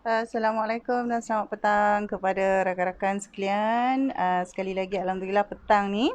Assalamualaikum dan selamat petang kepada rakan-rakan sekalian. Sekali lagi Alhamdulillah petang ni.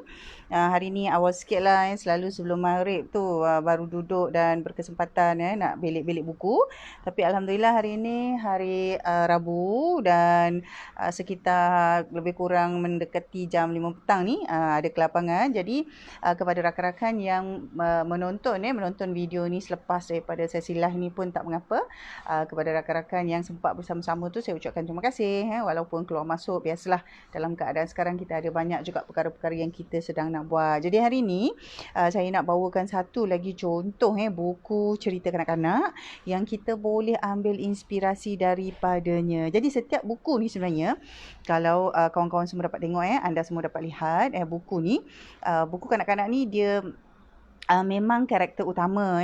Hari ni awal sikit lah, selalu sebelum maghrib tu baru duduk dan berkesempatan nak belik-belik buku. Tapi Alhamdulillah hari ni hari Rabu dan sekitar lebih kurang mendekati jam 5 petang ni ada kelapangan. Jadi kepada rakan-rakan yang menonton video ni selepas daripada sesi live ni pun tak mengapa. Kepada rakan-rakan yang sempat bersama-sama tu saya ucapkan terima kasih walaupun keluar masuk biasalah dalam keadaan sekarang kita ada banyak juga perkara-perkara yang kita sedang nak buat. Jadi hari ni saya nak bawakan satu lagi contoh buku cerita kanak-kanak yang kita boleh ambil inspirasi daripadanya. Jadi setiap buku ni sebenarnya kalau kawan-kawan semua dapat tengok anda semua dapat lihat buku ni buku kanak-kanak ni dia memang karakter utama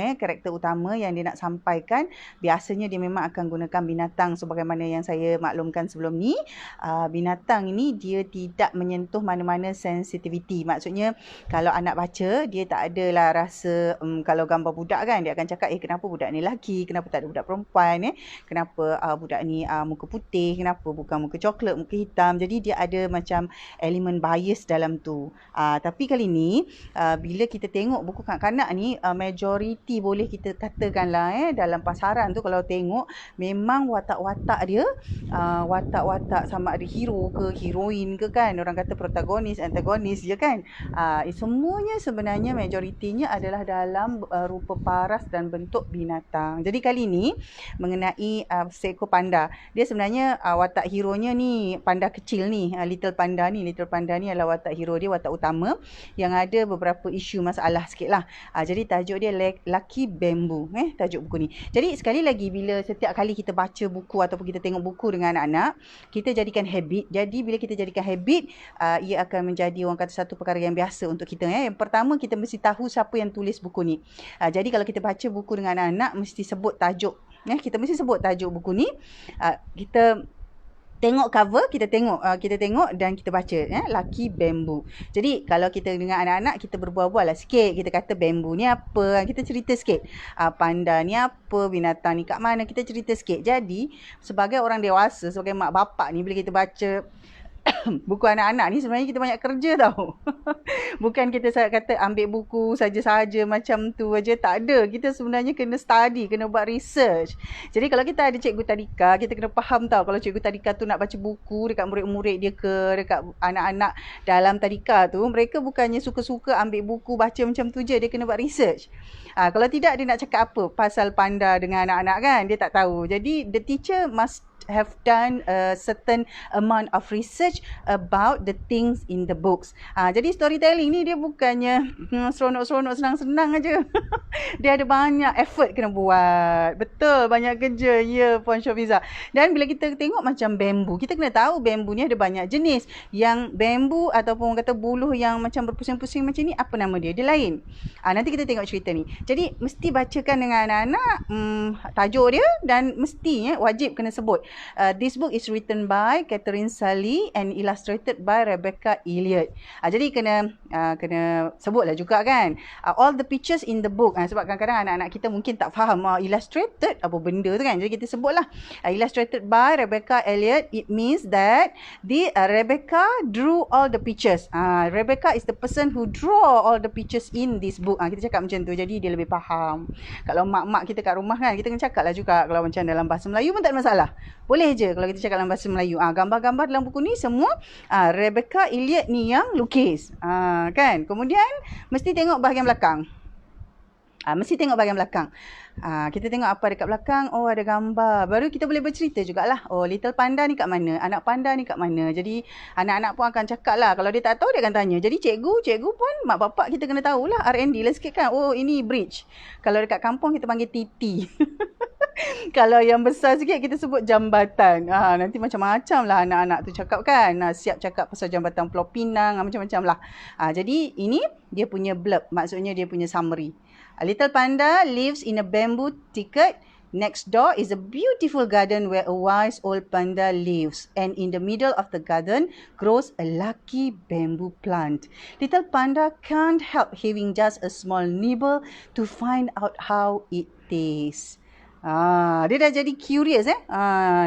yang dia nak sampaikan biasanya dia memang akan gunakan binatang sebagaimana yang saya maklumkan sebelum ni. Binatang ini dia tidak menyentuh mana-mana sensitivity. Maksudnya kalau anak baca dia tak adalah rasa kalau gambar budak kan dia akan cakap kenapa budak ni lelaki, kenapa tak ada budak perempuan, kenapa budak ni muka putih, kenapa bukan muka coklat, muka hitam. Jadi dia ada macam elemen bias dalam tu. Tapi kali ni bila kita tengok buku kanak-kanak ni majoriti boleh kita katakanlah dalam pasaran tu kalau tengok memang watak-watak dia watak-watak sama ada hero ke heroin ke kan, orang kata protagonis antagonis je kan. Semuanya sebenarnya majoritinya adalah dalam rupa paras dan bentuk binatang. Jadi kali ni mengenai seekor panda. Dia sebenarnya watak hero-nya ni panda kecil ni, Little Panda ni adalah watak hero dia, watak utama yang ada beberapa isu masalah sikit lah. Jadi tajuk dia Lucky Bamboo tajuk buku ni. Jadi sekali lagi bila setiap kali kita baca buku ataupun kita tengok buku dengan anak-anak, kita jadikan habit. Jadi bila kita jadikan habit, ia akan menjadi orang kata satu perkara yang biasa untuk kita. Yang pertama kita mesti tahu siapa yang tulis buku ni. Jadi kalau kita baca buku dengan anak-anak mesti sebut tajuk. Kita mesti sebut tajuk buku ni. Kita tengok cover, kita tengok dan kita baca Lucky Bamboo. Jadi kalau kita dengan anak-anak kita berbual-bual lah sikit, kita kata bambu ni apa, kita cerita sikit. Panda ni apa, binatang ni kat mana, kita cerita sikit. Jadi sebagai orang dewasa, sebagai mak bapak ni bila kita baca buku anak-anak ni sebenarnya kita banyak kerja tau. Bukan kita kata ambil buku saja-saja macam tu aja, tak ada. Kita sebenarnya kena study, kena buat research. Jadi kalau kita ada cikgu tadika, kita kena faham tau kalau cikgu tadika tu nak baca buku dekat murid-murid dia ke dekat anak-anak dalam tadika tu, mereka bukannya suka-suka ambil buku baca macam tu je, dia kena buat research. Kalau tidak dia nak cakap apa pasal panda dengan anak-anak kan, dia tak tahu. Jadi the teacher must have done a certain amount of research about the things in the books. Jadi storytelling ni dia bukannya seronok-seronok senang-senang aja. Dia ada banyak effort kena buat. Betul, banyak kerja. Ya, Puan Syafiza. Dan bila kita tengok macam bambu, kita kena tahu bambu ni ada banyak jenis. Yang bambu ataupun orang kata buluh yang macam berpusing-pusing macam ni, apa nama dia? Dia lain. Nanti kita tengok cerita ni. Jadi mesti bacakan dengan anak-anak tajuk dia dan mesti wajib kena sebut. This book is written by Catherine Sally and illustrated by Rebecca Elliott. Jadi kena sebutlah juga kan. All the pictures in the book. Sebab kadang-kadang anak-anak kita mungkin tak faham illustrated apa benda tu kan. Jadi kita sebutlah illustrated by Rebecca Elliott. It means that Rebecca drew all the pictures. Rebecca is the person who draw all the pictures in this book. Kita cakap macam tu. Jadi dia lebih faham. Kalau mak-mak kita kat rumah kan, kita kena cakap lah juga. Kalau macam dalam bahasa Melayu pun tak ada masalah. Boleh je kalau kita cakap dalam bahasa Melayu. Gambar-gambar dalam buku ni semua Rebecca Elliott ni yang lukis. Kan? Kemudian mesti tengok bahagian belakang. Kita tengok apa dekat belakang. Oh, ada gambar. Baru kita boleh bercerita jugalah. Oh, Little Panda ni kat mana? Anak panda ni kat mana? Jadi anak-anak pun akan cakap lah. Kalau dia tak tahu dia akan tanya. Jadi cikgu pun mak bapak kita kena tahulah R&D lah sikit kan. Oh, ini bridge. Kalau dekat kampung kita panggil titi. Kalau yang besar sikit kita sebut jambatan. Nanti macam-macam lah anak-anak tu cakap kan. Siap cakap pasal jambatan Pulau Pinang, macam-macam lah. Jadi ini dia punya blurb. Maksudnya dia punya summary. A little panda lives in a bamboo thicket. Next door is a beautiful garden where a wise old panda lives. And in the middle of the garden grows a lucky bamboo plant. Little panda can't help having just a small nibble to find out how it tastes. Dia dah jadi curious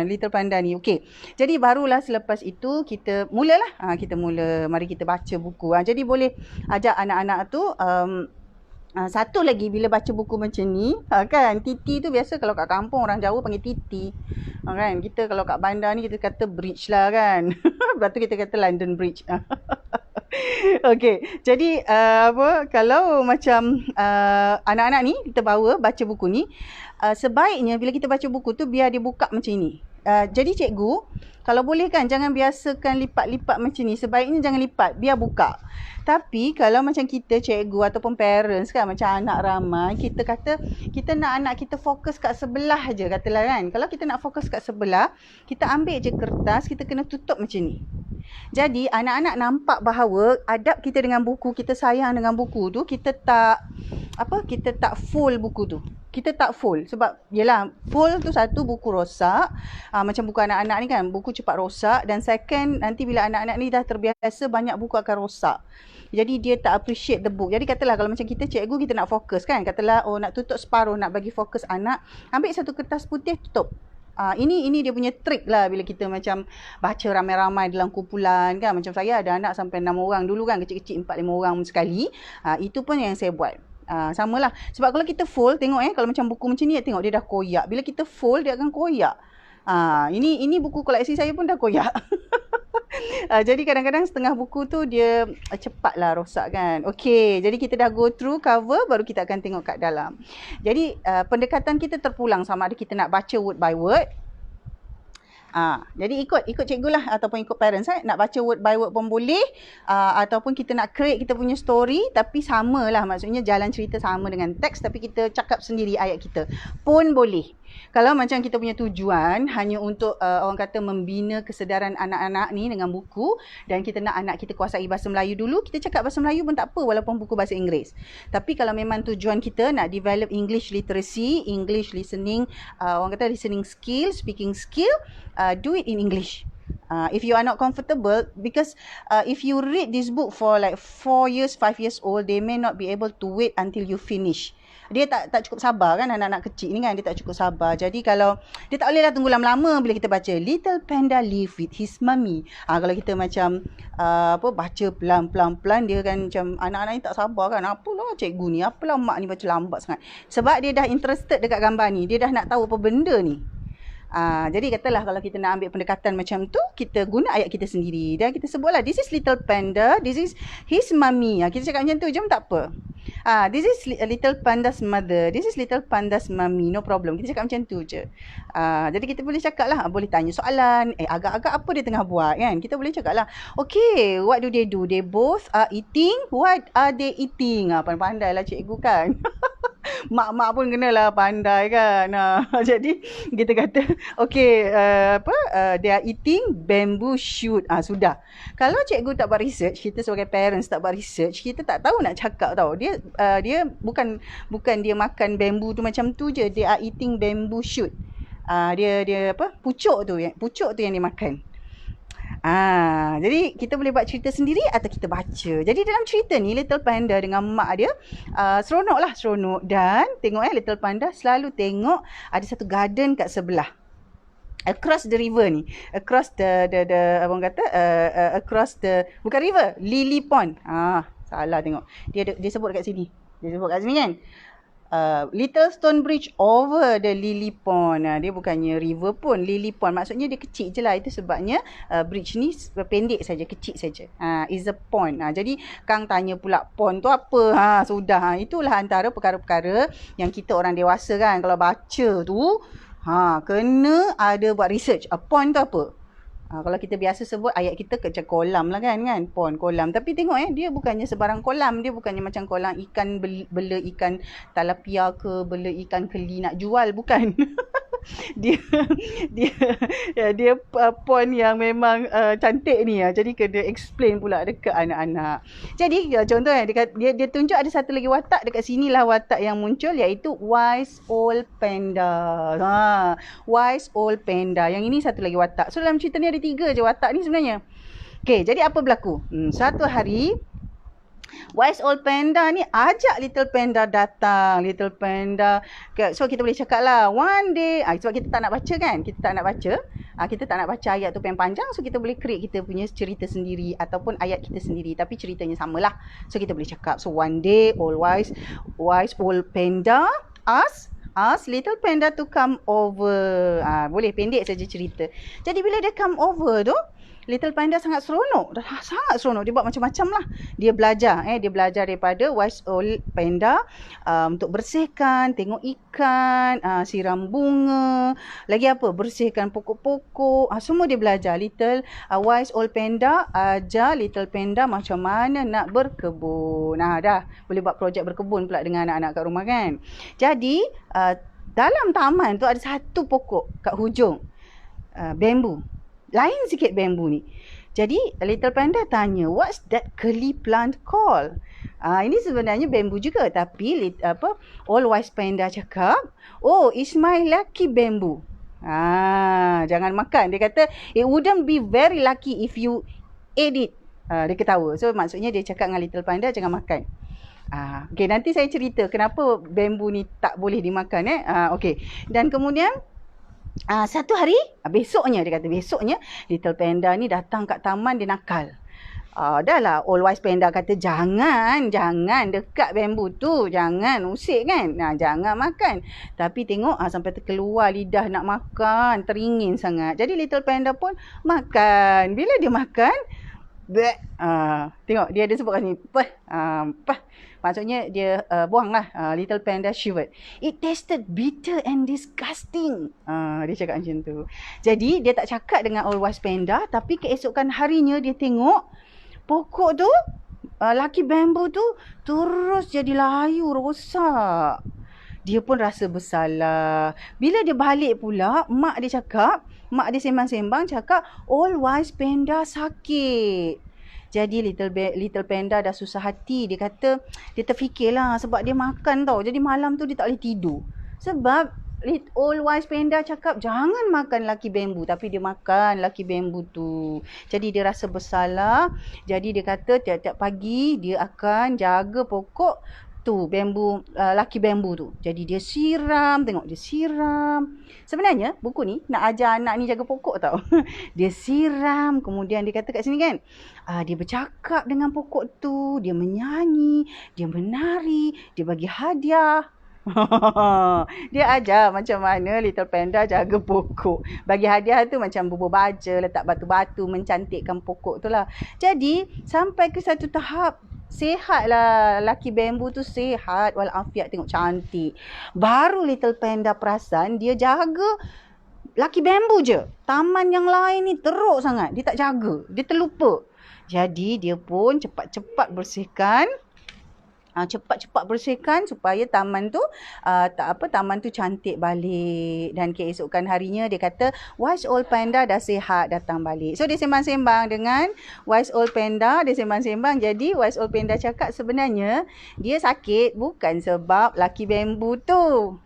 Little Panda ni. Okey. Jadi barulah selepas itu kita mulalah. Kita mula, mari kita baca buku. Jadi boleh ajak anak-anak tu satu lagi bila baca buku macam ni, kan, titi tu biasa kalau kat kampung orang Jawa panggil titi. Kan, kita kalau kat bandar ni kita kata bridge lah kan. Lepas tu kita kata London Bridge. Okey, jadi kalau macam anak-anak ni kita bawa baca buku ni, sebaiknya bila kita baca buku tu biar dia buka macam ini. Jadi cikgu, kalau boleh kan jangan biasakan lipat-lipat macam ni. Sebaiknya jangan lipat, biar buka. Tapi kalau macam kita cikgu ataupun parents kan, macam anak ramai, kita kata kita nak anak kita fokus kat sebelah je, katalah kan. Kalau kita nak fokus kat sebelah, kita ambil je kertas, kita kena tutup macam ni. Jadi anak-anak nampak bahawa adab kita dengan buku, kita sayang dengan buku tu, kita tak fold buku tu. Kita tak fold sebab yelah, fold tu satu, buku rosak. Macam buku anak-anak ni kan, buku cepat rosak. Dan second, nanti bila anak-anak ni dah terbiasa, banyak buku akan rosak. Jadi dia tak appreciate the book. Jadi katalah kalau macam kita cikgu, kita nak fokus kan. Katalah nak tutup separuh, nak bagi fokus anak, ambil satu kertas putih, tutup. Ini dia punya trik lah bila kita macam baca ramai-ramai dalam kumpulan kan. Macam saya ada anak sampai 6 orang dulu kan, kecil-kecil 4-5 orang sekali. Itu pun yang saya buat. Samalah. Sebab kalau kita fold, tengok kalau macam buku macam ni, tengok dia dah koyak. Bila kita fold, dia akan koyak. Ini buku koleksi saya pun dah koyak. Jadi kadang-kadang setengah buku tu dia cepatlah rosak kan. Okey, jadi kita dah go through cover, baru kita akan tengok kat dalam. Jadi pendekatan kita terpulang, sama ada kita nak baca word by word. Jadi ikut cikgu lah ataupun ikut parents. Nak baca word by word pun boleh, ataupun kita nak create kita punya story, tapi sama lah, maksudnya jalan cerita sama dengan teks, tapi kita cakap sendiri ayat kita pun boleh. Kalau macam kita punya tujuan hanya untuk orang kata membina kesedaran anak-anak ni dengan buku, dan kita nak anak kita kuasai bahasa Melayu dulu, kita cakap bahasa Melayu pun tak apa walaupun buku bahasa Inggeris. Tapi kalau memang tujuan kita nak develop English literacy, English listening, orang kata listening skill, speaking skill, do it in English. If you are not comfortable, because if you read this book for like 4 years, 5 years old, they may not be able to wait until you finish. Dia tak cukup sabar kan, anak-anak kecil ni kan, dia tak cukup sabar. Jadi kalau dia tak bolehlah tunggu lama-lama bila kita baca Little Panda live with his mommy. Kalau kita macam baca pelan-pelan, dia kan macam anak-anak ni tak sabar kan. Apalah cikgu ni, apalah mak ni baca lambat sangat. Sebab dia dah interested dekat gambar ni, dia dah nak tahu apa benda ni. Jadi katalah kalau kita nak ambil pendekatan macam tu, kita guna ayat kita sendiri. Dan kita sebutlah, this is Little Panda, this is his mommy. Kita cakap macam tu je pun tak apa. This is Little Panda's mother, this is Little Panda's mommy, no problem. Kita cakap macam tu je. Jadi kita boleh cakap lah, boleh tanya soalan, agak-agak apa dia tengah buat kan. Kita boleh cakap lah, okay, what do? They both are eating, what are they eating? Pandai lah cikgu kan. Mak-mak pun kenalah pandai kan. Jadi kita kata okay, they are eating bamboo shoot. Sudah. Kalau cikgu tak buat research, kita sebagai parents tak buat research, kita tak tahu nak cakap tau. Dia bukan dia makan bambu tu macam tu je. They are eating bamboo shoot. Dia pucuk tu yang dia makan. Jadi kita boleh buat cerita sendiri atau kita baca. Jadi dalam cerita ni, Little Panda dengan mak dia seronok. Dan tengok Little Panda selalu tengok ada satu garden kat sebelah, across the river ni, across the abang kata across the, bukan river, lily pond. Salah tengok, dia sebut dekat sini, kan. Little stone bridge over the lily pond. Dia bukannya river pun, lily pond. Maksudnya dia kecil je lah. Itu sebabnya bridge ni pendek saja, kecil saja. Is a pond. Jadi Kang tanya pula pond tu apa? Sudah. Itulah antara perkara-perkara yang kita orang dewasa kan, kalau baca tu kena ada buat research. Pond tu apa? Kalau kita biasa sebut ayat kita macam kolam lah kan, pond, kolam. Tapi tengok dia bukannya sebarang kolam. Dia bukannya macam kolam ikan, bela ikan talapia ke, bela ikan keli nak jual, bukan. dia pond yang memang cantik ni. Jadi kena explain pula dekat anak-anak. Jadi contoh dia tunjuk ada satu lagi watak dekat sini lah, watak yang muncul, iaitu wise old panda. Wise old panda. Yang ini satu lagi watak. So dalam cerita ni ada 3 je watak ni sebenarnya. Okay, jadi apa berlaku? Satu hari Wise Old Panda ni ajak Little Panda datang. Little Panda. So kita boleh cakap lah. One day. Sebab kita tak nak baca kan. Kita tak nak baca. Kita tak nak baca ayat tu panjang. So kita boleh create kita punya cerita sendiri. Ataupun ayat kita sendiri. Tapi ceritanya samalah. So kita boleh cakap. So one day Wise Old Panda ask Little Panda to come over. Boleh pendek saja cerita. Jadi bila dia come over tu, Little Panda sangat seronok. Sangat seronok. Dia buat macam-macam lah. Dia belajar. Dia belajar daripada Wise Old Panda untuk bersihkan, tengok ikan, siram bunga. Lagi apa? Bersihkan pokok-pokok. Semua dia belajar. Wise Old Panda ajar Little Panda macam mana nak berkebun. Dah. Boleh buat projek berkebun pula dengan anak-anak kat rumah kan. Jadi, dalam taman tu ada satu pokok kat hujung. Bambu. Lain sikit bambu ni. Jadi Little Panda tanya, what's that curly plant called? Ini sebenarnya bambu juga. Tapi Old Wise Panda cakap, oh, it's my lucky bamboo. Jangan makan. Dia kata, it wouldn't be very lucky if you ate it. Dia ketawa. So maksudnya dia cakap dengan Little Panda, jangan makan. Okay, nanti saya cerita kenapa bambu ni tak boleh dimakan. Okay. Dan kemudian satu hari, besoknya Little Panda ni datang kat taman, dia nakal. Dah lah Old Wise Panda kata jangan dekat bambu tu, jangan usik kan, jangan makan. Tapi tengok sampai terkeluar lidah nak makan, teringin sangat. Jadi Little Panda pun makan. Bila dia makan, tengok dia ada sebut kat sini, maksudnya dia buanglah. Little Panda shivered. It tasted bitter and disgusting. Dia cakap macam tu. Jadi dia tak cakap dengan Old Wise Panda, tapi keesokan harinya dia tengok pokok tu, lucky bamboo tu terus jadi layu, rosak. Dia pun rasa bersalah. Bila dia balik pula, mak dia sembang-sembang cakap Old Wise Panda sakit. Jadi Little Panda dah susah hati. Dia kata, dia terfikirlah sebab dia makan tau. Jadi malam tu dia tak boleh tidur. Sebab Old Wise Panda cakap jangan makan lucky bamboo. Tapi dia makan lucky bamboo tu. Jadi dia rasa bersalah. Jadi dia kata tiap-tiap pagi dia akan jaga pokok tu, lucky bamboo tu. Jadi dia siram, tengok dia siram. Sebenarnya buku ni nak ajar anak ni jaga pokok tau. Dia siram, kemudian dia kata kat sini kan, dia bercakap dengan pokok tu, dia menyanyi, dia menari, dia bagi hadiah. Dia ajar macam mana Little Panda jaga pokok. Bagi hadiah tu macam bubur baja, letak batu-batu, mencantikkan pokok tu lah. Jadi sampai ke satu tahap, sihat lah lucky bamboo tu, sihat walafiat, tengok cantik. Baru Little Panda perasan dia jaga lucky bamboo je. Taman yang lain ni teruk sangat, dia tak jaga, dia terlupa. Jadi dia pun cepat-cepat bersihkan supaya taman tu taman tu cantik balik. Dan keesokan harinya dia kata Wise Old Panda dah sihat datang balik. So dia sembang-sembang dengan Wise Old Panda, Jadi Wise Old Panda cakap sebenarnya dia sakit bukan sebab lucky bamboo tu.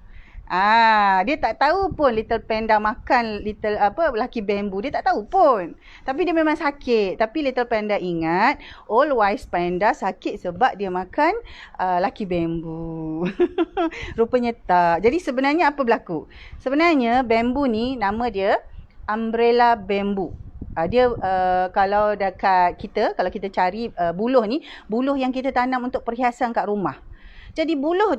Dia tak tahu pun Little Panda makan lucky bamboo, dia tak tahu pun. Tapi dia memang sakit. Tapi Little Panda ingat Old Wise Panda sakit sebab dia makan lucky bamboo. Rupanya tak. Jadi sebenarnya apa berlaku? Sebenarnya bambu ni nama dia umbrella bamboo. Dia kalau dekat kita, kalau kita cari buluh ni, buluh yang kita tanam untuk perhiasan kat rumah. Jadi buluh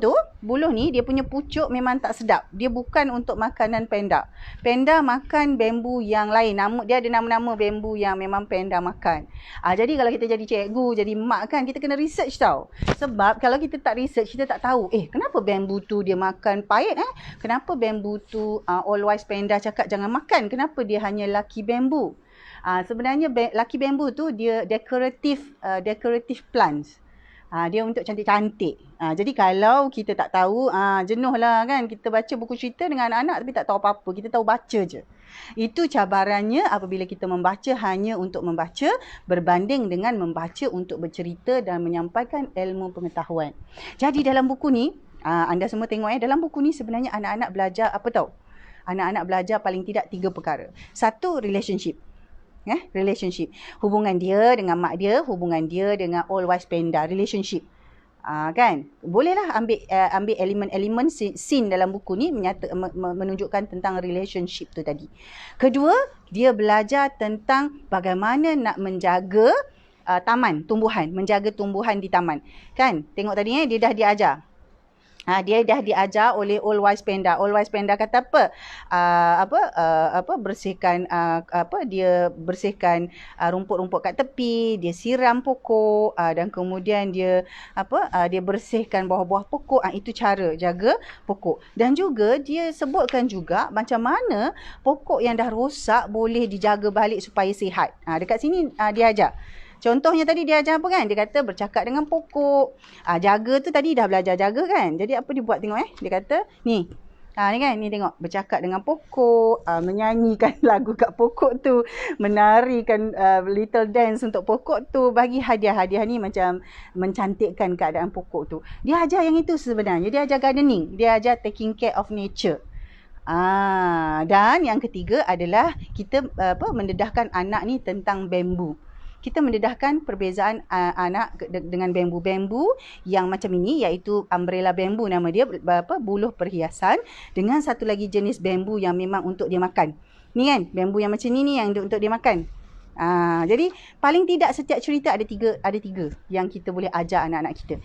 ni dia punya pucuk memang tak sedap. Dia bukan untuk makanan panda. Panda makan bambu yang lain. Dia ada nama-nama bambu yang memang panda makan. Jadi kalau kita jadi cikgu, jadi mak kan, kita kena research tau. Sebab kalau kita tak research, kita tak tahu, kenapa bambu tu dia makan pahit? Kenapa bambu tu Old Wise Panda cakap jangan makan? Kenapa dia hanya lucky bamboo? Sebenarnya lucky bamboo tu dia decorative plants. Dia untuk cantik-cantik. Jadi kalau kita tak tahu, jenuh lah kan. Kita baca buku cerita dengan anak-anak tapi tak tahu apa-apa. Kita tahu baca je. Itu cabarannya apabila kita membaca hanya untuk membaca berbanding dengan membaca untuk bercerita dan menyampaikan ilmu pengetahuan. Jadi dalam buku ni, anda semua tengok dalam buku ni sebenarnya anak-anak belajar apa tahu? Anak-anak belajar paling tidak 3 perkara. 1, relationship. relationship. Hubungan dia dengan mak dia, hubungan dia dengan old wise panda, relationship. Kan? Bolehlah ambil elemen-elemen scene dalam buku ni menunjukkan tentang relationship tu tadi. Kedua, dia belajar tentang bagaimana nak menjaga taman, tumbuhan, menjaga tumbuhan di taman. Kan? Tengok tadi dia dah diajar. Dia dah diajar oleh old wise panda. Old wise panda kata apa? Bersihkan dia bersihkan rumput-rumput kat tepi, dia siram pokok, dan kemudian dia dia bersihkan bawah-bawah pokok. Itu cara jaga pokok. Dan juga dia sebutkan juga macam mana pokok yang dah rosak boleh dijaga balik supaya sihat. Dekat sini dia ajar. Contohnya tadi dia ajar apa kan? Dia kata bercakap dengan pokok. Jaga tu tadi dah belajar jaga kan? Jadi apa dia buat tengok Dia kata ni. Ni kan, ni tengok. Bercakap dengan pokok. Menyanyikan lagu kat pokok tu. Menarikan little dance untuk pokok tu. Bagi hadiah-hadiah ni macam mencantikkan keadaan pokok tu. Dia ajar yang itu sebenarnya. Dia ajar gardening. Dia ajar taking care of nature. Dan yang ketiga adalah kita mendedahkan anak ni tentang bambu. Kita mendedahkan perbezaan anak dengan bambu-bambu yang macam ini, iaitu umbrella bambu nama dia, buluh perhiasan, dengan satu lagi jenis bambu yang memang untuk dia makan. Ni kan, bambu yang macam ni yang untuk dia makan. Jadi paling tidak setiap cerita ada tiga yang kita boleh ajar anak-anak kita.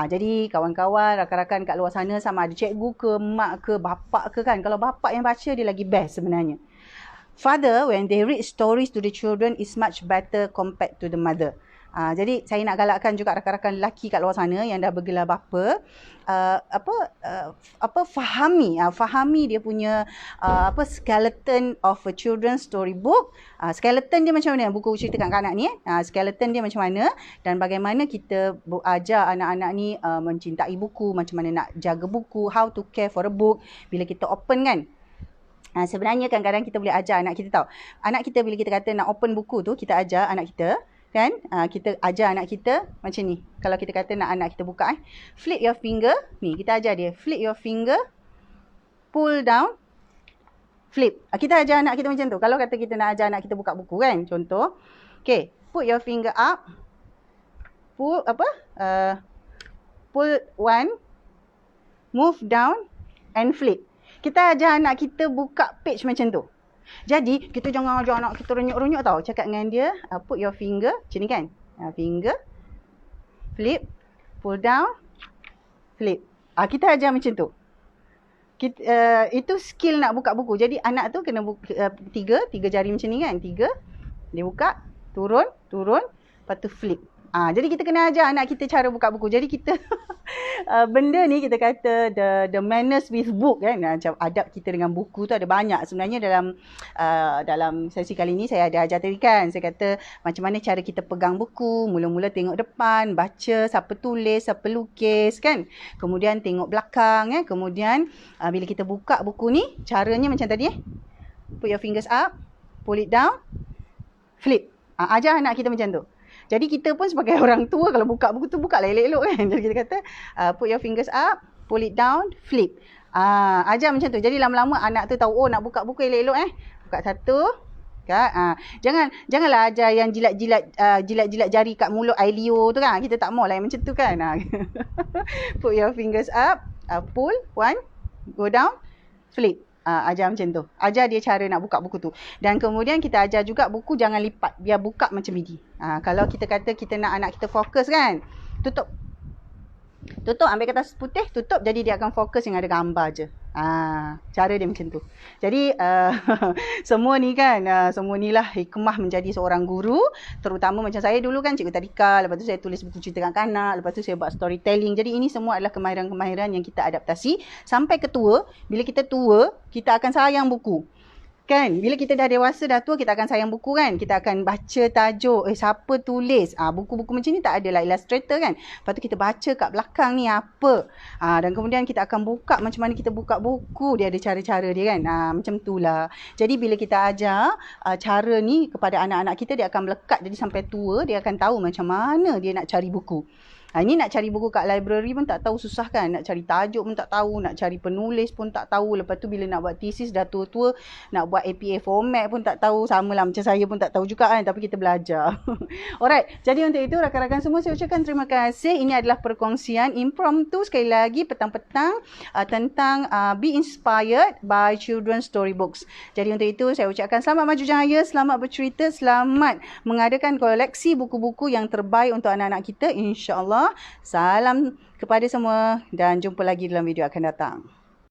Jadi kawan-kawan, rakan-rakan kat luar sana, sama ada cikgu ke, mak ke, bapak ke kan. Kalau bapak yang baca dia lagi best sebenarnya. Father, when they read stories to the children, is much better compared to the mother. Jadi saya nak galakkan juga rakan-rakan lelaki kat luar sana yang dah bergelar bapa, fahami dia punya skeleton of a children's storybook. Skeleton dia macam mana buku cerita kanak-kanak ni? Skeleton dia macam mana dan bagaimana kita ajar anak-anak ni mencintai buku, macam mana nak jaga buku, how to care for a book bila kita open kan. Sebenarnya kadang-kadang kita boleh ajar anak kita tahu. Anak kita bila kita kata nak open buku tu, kita ajar anak kita kan. Kita ajar anak kita macam ni. Kalau kita kata nak anak kita buka flip your finger. Ni kita ajar dia flip your finger, pull down, flip. Kita ajar anak kita macam tu. Kalau kata kita nak ajar anak kita buka buku kan, contoh. Okay, put your finger up. Pull pull one, move down and flip. Kita ajar anak kita buka page macam tu. Jadi, kita jangan ajar anak kita renyuk-renyuk tau. Cakap dengan dia, put your finger, macam ni kan. Finger, flip, pull down, flip. Kita ajar macam tu. Itu skill nak buka buku. Jadi, anak tu kena tiga jari macam ni kan. 3, dia buka, turun, lepas tu flip. Jadi kita kena ajar anak kita cara buka buku. Jadi kita benda ni kita kata the manners with book kan. Macam adab kita dengan buku tu ada banyak. Sebenarnya dalam sesi kali ni saya ada ajar tadi kan. Saya kata macam mana cara kita pegang buku. Mula-mula tengok depan, baca siapa tulis, siapa lukis kan. Kemudian tengok belakang kan. Kemudian bila kita buka buku ni, caranya macam tadi Put your fingers up, pull it down, flip. Ajar anak kita macam tu. Jadi kita pun sebagai orang tua kalau buka buku tu buka lah elok-elok kan. Jadi kita kata put your fingers up, pull it down, flip. Ajar macam tu. Jadi lama-lama anak tu tahu nak buka buku elok-elok Buka satu. Janganlah ajar yang jilat-jilat jari kat mulut Ailio tu kan. Kita tak mau lah yang macam tu kan. Put your fingers up, pull, one, go down, flip. Ajar macam tu. Ajar dia cara nak buka buku tu. Dan kemudian kita ajar juga buku jangan lipat. Biar buka macam ini. Kalau kita kata kita nak anak kita fokus kan. Tutup, ambil kertas putih, tutup. Jadi dia akan fokus yang ada gambar je. Cara dia macam tu. Jadi semua ni kan, semua ni lah hikmah menjadi seorang guru. Terutama macam saya dulu kan cikgu tadika. Lepas tu saya tulis buku cerita kanak-kanak. Lepas tu saya buat storytelling. Jadi ini semua adalah kemahiran-kemahiran yang kita adaptasi. Sampai ke tua, bila kita tua, kita akan sayang buku. Kan? Bila kita dah dewasa, dah tua, kita akan sayang buku kan. Kita akan baca tajuk, siapa tulis. Buku-buku macam ni tak ada lah illustrator kan. Lepas tu kita baca kat belakang ni apa. Dan kemudian kita akan buka macam mana kita buka buku. Dia ada cara-cara dia kan. Macam tu lah. Jadi bila kita ajar cara ni kepada anak-anak kita, dia akan melekat. Jadi sampai tua, dia akan tahu macam mana dia nak cari buku. Ini nak cari buku kat library pun tak tahu, susah kan? Nak cari tajuk pun tak tahu, nak cari penulis pun tak tahu. Lepas tu bila nak buat thesis dah tua-tua, nak buat APA format pun tak tahu. Sama lah macam saya pun tak tahu juga kan, tapi kita belajar. Alright, jadi untuk itu rakan-rakan semua saya ucapkan terima kasih. Ini adalah perkongsian impromptu sekali lagi petang-petang tentang Be Inspired by Children's Storybooks. Jadi untuk itu saya ucapkan selamat maju jaya, selamat bercerita, selamat mengadakan koleksi buku-buku yang terbaik untuk anak-anak kita, insya-Allah. Salam kepada semua dan jumpa lagi dalam video akan datang.